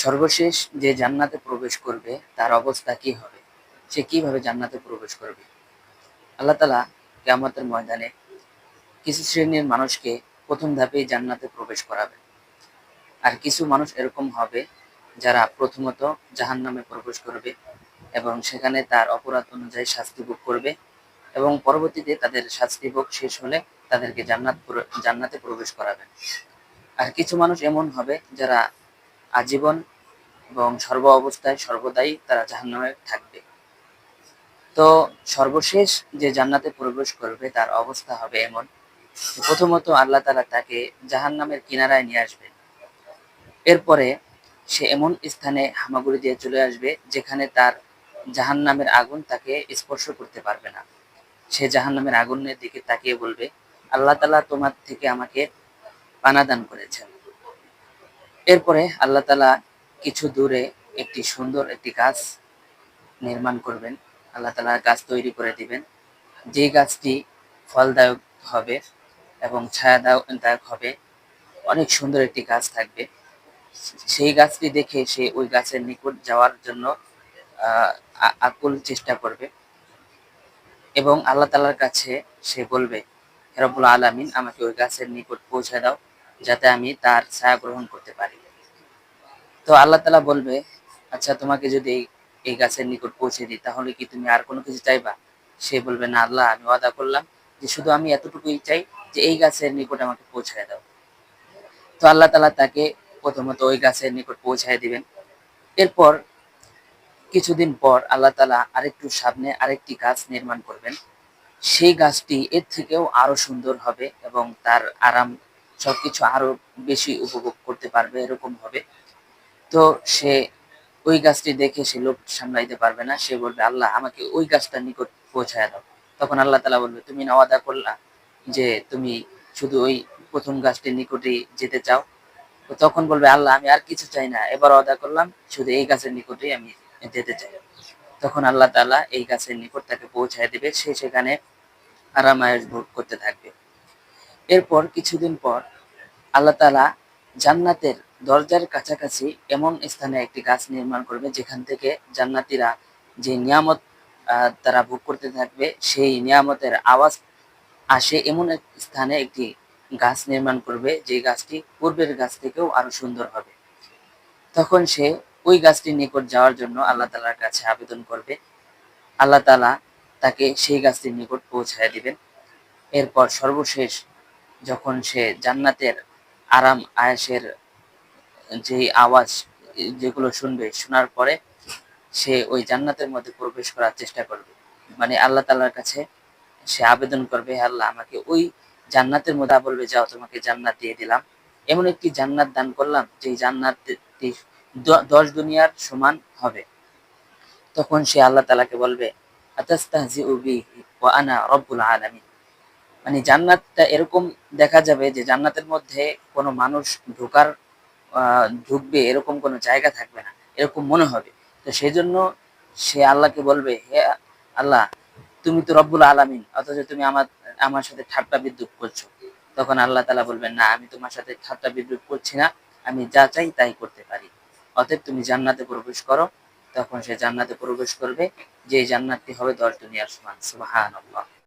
সর্বশেষ যে জান্নাতে প্রবেশ করবে তার অবস্থা কি হবে? সে কিভাবে জান্নাতে প্রবেশ করবে? আল্লাহ তাআলা কিয়ামতের ময়দানে কিছু শ্রেণীর মানুষকে প্রথম ধাপেই জান্নাতে প্রবেশ করাবেন। আর কিছু মানুষ এরকম হবে যারা প্রথমত জাহান্নামে প্রবেশ করবে এবং সেখানে তার অপরাধ অনুযায়ী শাস্তি ভোগ করবে এবং পরবর্তীতে তাদের শাস্তি ভোগ শেষ হলে তাদেরকে জান্নাতে প্রবেশ করাবেন। আর কিছু মানুষ এমন হবে যারা আজীবন এবং সর্ব অবস্থায় সর্বদাই তারা জাহান্নামে থাকবে। তো সর্বশেষ যে জান্নাতে প্রবেশ করবে তার অবস্থা হবে এমন, প্রথমত আল্লাহ তাআলা তাকে জাহান্নামের কিনারায় নিয়ে আসবেন। এরপরে সে এমন স্থানে হামাগুড়ি দিয়ে চলে আসবে যেখানে তার জাহান্নামের আগুন তাকে স্পর্শ করতে পারবে না। সে জাহান্নামের আগুনের দিকে তাকিয়ে বলবে, আল্লাহ তাআলা তোমার থেকে আমাকে পানা দান করেছেন। এরপরে আল্লাহ তাআলা কিছু দূরে একটি সুন্দর একটি গাছ নির্মাণ করবেন। আল্লাহ তাআলা গাছ তৈরি করে দিবেন, যে গাছটি ফলদায়ক হবে এবং ছায়াদায়ক হবে। অনেক সুন্দর একটি গাছ থাকবে। সেই গাছটি দেখে সে ওই গাছের নিকট যাওয়ার জন্য আকুল চেষ্টা করবে এবং আল্লাহ তাআলার কাছে সে বলবে, হে রব্বুল আলামিন, আমাকে ওই গাছের নিকট পৌঁছে দাও যাতে আমি তার ছায়া গ্রহণ করতে পারি। তো আল্লাহ তাআলা বলবে, আচ্ছা, তোমাকে যদি এই গাছের নিকট পৌঁছে দিই তাহলে কি তুমি আর কোনো কিছু চাইবা? সে বলবে, না আল্লাহ, আমি ওয়াদা করলাম যে শুধু আমি এতটুকুই চাই যে এই গাছের নিকট আমাকে পৌঁছায় দাও। তো আল্লাহ তাআলা তাকে প্রথমত ওই গাছের নিকট পৌঁছায় দিবেন। এরপর কিছুদিন পর আল্লাহ তাআলা আরেকটু সামনে আরেকটি গাছ নির্মাণ করবেন। সেই গাছটি এর থেকেও আরো সুন্দর হবে এবং তার আরাম সবকিছু আরো বেশি উপভোগ করতে পারবে, এরকম হবে। তো সে ওই গাছটি দেখে সে লোভ সামলাইতে পারবে না। সে বলবে, আল্লাহ, আমাকে ওই গাছটার নিকট পৌঁছায় দাও। তখন আল্লাহ তাআলা বলবে, তুমি না ওয়াদা করলা যে তুমি শুধু ওই প্রথম গাছটির নিকটেই যেতে চাও? তো তখন বলবে, আল্লাহ, আমি আর কিছু চাই না, এবার ওয়াদা করলাম শুধু এই গাছের নিকটেই আমি যেতে চাই। তখন আল্লাহ তাআলা এই গাছের নিকট তাকে পৌঁছায় দিবে। সে সেখানে আরাম আয়েশ ভোগ করতে থাকবে। এরপর কিছুদিন পর আল্লাহ তাআলা জান্নাতের দরজার কাছাকাছি এমন স্থানে একটি গাছ নির্মাণ করবে যেখান থেকে জান্নাতীরা যে নিয়ামত তারা ভোগ করতে থাকবে সেই নিয়ামতের আওয়াজ আসে এমন এক স্থানে একটি গাছ নির্মাণ করবে, যে গাছটি পূর্বের গাছ থেকেও আরো সুন্দর হবে। তখন সে ওই গাছটির নিকট যাওয়ার জন্য আল্লাহ তাআলার কাছে আবেদন করবে। আল্লাহ তাআলা তাকে সেই গাছটির নিকট পৌঁছায় দিবেন। এরপর সর্বশেষ যখন সে জান্নাতের আরাম আয়েশের যে আওয়াজ যেগুলো শুনবে, শোনার পরে সে ওই জান্নাতের মধ্যে প্রবেশ করার চেষ্টা করবে। মানে আল্লাহ তাআলার কাছে সে আবেদন করবে, হে আল্লাহ, আমাকে ওই জান্নাতের মধ্যে, বলবে, যাও, তোমাকে জান্নাত দিয়ে দিলাম। এমন একটি জান্নাত দান করলাম যে জান্নাতটি 10 দুনিয়ার সমান হবে। তখন সে আল্লাহ তাআলাকে বলবে, আতাস্তাহজিউ বিহি ওয়া আনা রব্বুল আলামিন। মানে জান্নাতটা এরকম দেখা যাবে যে জান্নাতের মধ্যে কোনো মানুষ ঢুকবে এরকম কোনো জায়গা থাকবে না, এরকম মনে হবে। তো সেজন্য সে আল্লাহকে বলবে, হে আল্লাহ, তুমি তো রব্বুল আলামিন, অথচ তুমি আমার সাথে ঠাট্টা বিদ্রূপ করছো। তখন আল্লাহ তাআলা বলবেন, না, আমি তোমার সাথে ঠাট্টা বিদ্রূপ করছি না, আমি যা চাই তাই করতে পারি। অতএব তুমি জান্নাতে প্রবেশ করো। তখন সে জান্নাতে প্রবেশ করবে, যে জান্নাতটি হবে 10 দুনিয়ার সমান। সুবহানাল্লাহ।